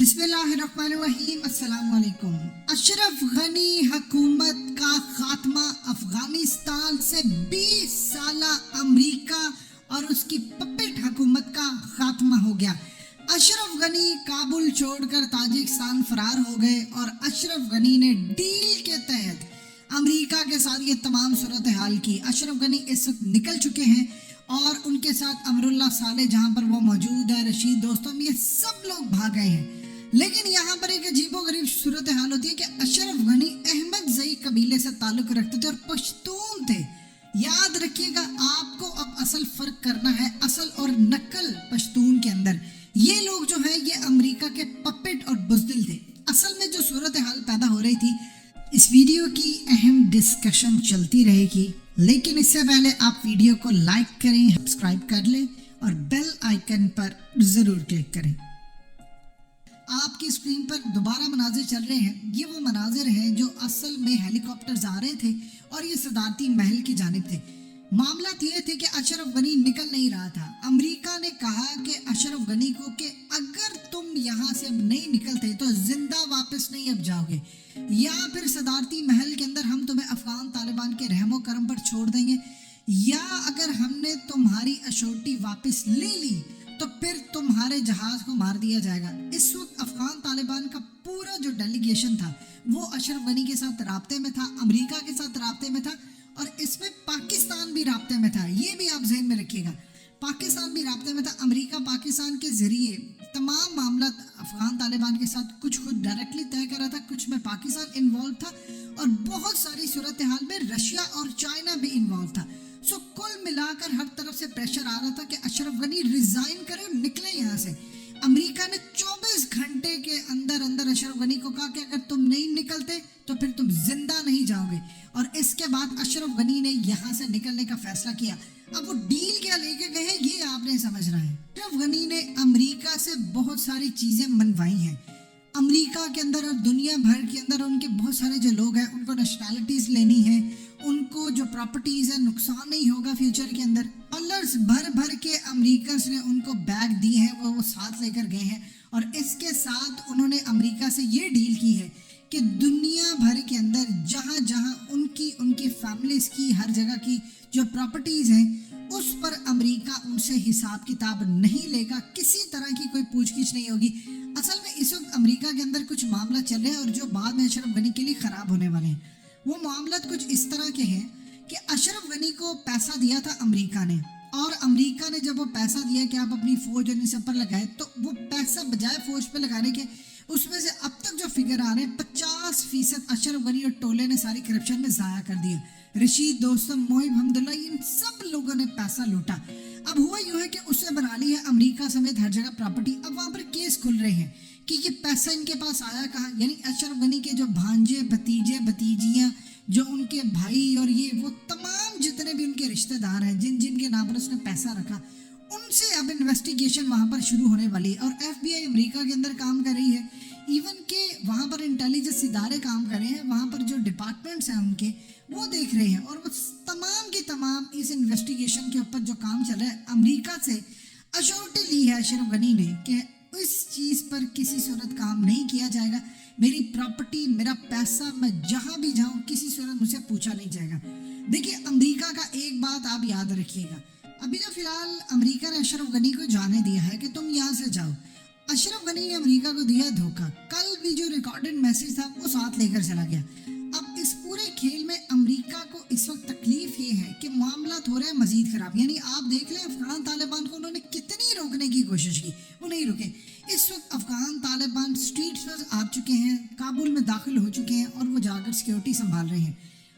بسم اللہ الرحمن الرحیم، السلام علیکم۔ اشرف غنی حکومت کا خاتمہ، افغانستان سے 20 سالہ امریکہ اور اس کی پپٹ حکومت کا خاتمہ ہو گیا۔ اشرف غنی کابل چھوڑ کر تاجکستان فرار ہو گئے اور اشرف غنی نے ڈیل کے تحت امریکہ کے ساتھ یہ تمام صورتحال کی۔ اشرف غنی اس وقت نکل چکے ہیں اور ان کے ساتھ امراللہ صالح جہاں پر وہ موجود ہے، رشید دوستم، یہ سب لوگ بھاگ گئے ہیں۔ لیکن یہاں پر ایک عجیب و غریب صورتحال ہوتی ہے کہ اشرف غنی احمد زئی قبیلے سے تعلق رکھتے تھے اور پشتون تھے۔ یاد رکھیے گا، آپ کو اب اصل فرق کرنا ہے اصل اور نقل پشتون کے اندر۔ یہ لوگ جو ہیں یہ امریکہ کے پپٹ اور بزدل تھے۔ اصل میں جو صورتحال پیدا ہو رہی تھی، اس ویڈیو کی اہم ڈسکشن چلتی رہے گی، لیکن اس سے پہلے آپ ویڈیو کو لائک کریں، سبسکرائب کر لیں اور بیل آئیکن پر ضرور کلک کریں۔ آپ کی اسکرین پر دوبارہ مناظر چل رہے ہیں، یہ وہ مناظر ہیں جو اصل میں ہیلی کاپٹرز آ رہے تھے اور یہ صدارتی محل کی جانب تھے۔ معاملات یہ تھے کہ اشرف غنی نکل نہیں رہا تھا۔ امریکہ نے کہا کہ اشرف غنی کو کہ اگر تم یہاں سے اب نہیں نکلتے تو زندہ واپس نہیں اب جاؤ گے، یا پھر صدارتی محل کے اندر ہم تمہیں افغان طالبان کے رحم و کرم پر چھوڑ دیں گے، یا اگر ہم نے تمہاری اشورٹی واپس لے لی تو پھر تمہارے جہاز کو مار دیا جائے گا۔ اس وقت افغان طالبان کا پورا جو ڈیلیگیشن تھا وہ اشرف غنی کے ساتھ رابطے میں تھا، امریکہ کے ساتھ رابطے میں تھا، اور اس میں پاکستان بھی رابطے میں تھا۔ یہ بھی آپ ذہن میں رکھیے گا، پاکستان بھی رابطے میں تھا۔ امریکہ پاکستان کے ذریعے تمام معاملات افغان طالبان کے ساتھ کچھ خود ڈائریکٹلی طے کر رہا تھا، کچھ میں پاکستان انوالو تھا، اور بہت ساری صورتحال میں رشیا اور چائنا بھی انوالو تھا۔ سو کل ملا کر ہر طرف سے پریشر آ رہا تھا کہ اشرف غنی ریزائن کرے اور نکلے یہاں سے۔ امریکہ نے 24 گھنٹے کے اندر اشرف غنی کو کہا کہ اگر تم نہیں نکلتے تو پھر تم زندہ نہیں جاؤ گے، اور اس کے بعد اشرف غنی نے یہاں سے نکلنے کا فیصلہ کیا۔ اب وہ ڈیل کیا لے کے گئے ہیں یہ آپ نے سمجھنا ہے۔ اشرف غنی نے امریکہ سے بہت ساری چیزیں منوائی ہیں۔ امریکہ کے اندر اور دنیا بھر کے اندر ان کے بہت سارے جو لوگ ہیں ان کو نیشنلٹیز لینی ہے، ان کو جو پراپرٹیز ہیں نقصان نہیں ہوگا فیوچر کے اندر۔ ڈالرز بھر کے امریکہ نے ان کو بیگ دی ہیں، وہ ساتھ لے کر گئے ہیں، اور اس کے ساتھ انہوں نے امریکہ سے یہ ڈیل کی ہے کہ دنیا بھر کے اندر جہاں جہاں ان کی فیملیز کی ہر جگہ کی جو پراپرٹیز ہیں اس پر امریکہ ان سے حساب کتاب نہیں لے گا، کسی طرح کی کوئی پوچھ گچھ نہیں ہوگی۔ اصل میں اس وقت امریکہ کے اندر کچھ معاملہ چل رہے ہیں اور جو بعد میں اشرف غنی کے لیے خراب ہونے والے ہیں۔ وہ معاملات کچھ اس طرح کے ہیں کہ اشرف غنی کو پیسہ دیا تھا امریکہ نے، اور امریکہ نے جب وہ پیسہ دیا کہ آپ اپنی فوج اور ان سب پر لگائے، تو وہ پیسہ بجائے فوج پہ لگانے کے اس میں سے اب تک جو فگر آ رہے ہیں 50% اشرف غنی اور ٹولے نے ساری کرپشن میں ضائع کر دیا۔ رشید دوستم، محب حمداللہ، ان سب لوگوں نے پیسہ لوٹا۔ اب ہوا یوں ہے کہ اس سے بنا لی ہے امریکہ سمیت ہر جگہ پراپرٹی۔ اب وہاں پر کیس کھل رہے ہیں کہ یہ پیسہ ان کے پاس آیا کہاں، یعنی اشرف غنی کے جو بھانجے، بھتیجے، بھتیجیاں، جو ان کے بھائی اور یہ وہ تمام جتنے بھی ان کے رشتہ دار ہیں جن کے نام پر اس نے پیسہ رکھا، ان سے اب انویسٹیگیشن وہاں پر شروع ہونے والی ہے۔ اور ایف بی آئی امریکہ کے اندر کام کر رہی ہے، ایون کہ وہاں پر انٹیلیجنس ادارے کام کر رہے ہیں، وہاں پر جو ڈپارٹمنٹس ہیں ان کے وہ دیکھ رہے ہیں، اور وہ تمام کی تمام اس انویسٹیگیشن کے اوپر جو کام چل رہا ہے، امریکہ سے اشورٹی لی ہے اشرف غنی نے کہ اس چیز پر کسی صورت کام نہیں کیا جائے گا، میری پراپرٹی، میرا پیسہ، میں جہاں بھی جاؤں کسی صورت مجھ سے پوچھا نہیں جائے گا۔ دیکھیے امریکہ کا ایک بات آپ یاد رکھیے گا، ابھی تو فی الحال امریکہ نے اشرف غنی کو جانے دیا ہے کہ تم یہاں سے جاؤ۔ اشرف غنی نے امریکہ کو دیا دھوکہ، کل بھی جو ریکارڈڈ میسج تھا وہ ساتھ لے کر چلا گیا۔ اب اس پورے کھیل میں امریکہ کو اس وقت تکلیف یہ ہے کہ معاملات ہو رہے ہیں مزید خراب، یعنی آپ دیکھ لیں افغان طالبان کو انہوں نے کتنی روکنے کی کوشش کی، وہ نہیں رکے۔ اس وقت افغان طالبان سٹریٹس پر آ چکے ہیں، کابل میں داخل ہو چکے ہیں، اور وہ جا کر سیکیورٹی سنبھال رہے ہیں۔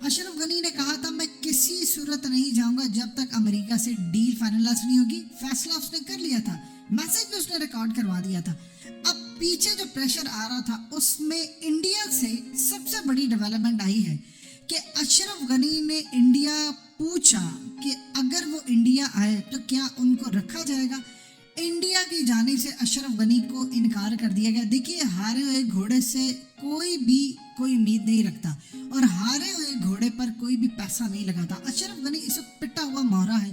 اشرف غنی نے کہا تھا میں کسی صورت نہیں جاؤں گا جب تک امریکہ سے ڈیل فائنلائز نہیں ہوگی، فیصلہ اس نے کر لیا تھا، میسج بھی اس نے ریکارڈ کروا دیا تھا۔ اب پیچھے جو پریشر آ رہا تھا اس میں انڈیا سے سب سے بڑی ڈیولپمنٹ آئی ہے کہ اشرف غنی نے انڈیا پوچھا کہ اگر وہ انڈیا آئے تو کیا ان کو رکھا جائے گا۔ انڈیا کی جانب سے اشرف غنی کو انکار کر دیا گیا۔ دیکھیے ہارے ہوئے گھوڑے سے کوئی امید نہیں رکھتا، اور ہارے ہوئے گھوڑے پر کوئی بھی پیسہ نہیں لگاتا۔ اشرف غنی اس وقت پٹا ہوا مورا ہے،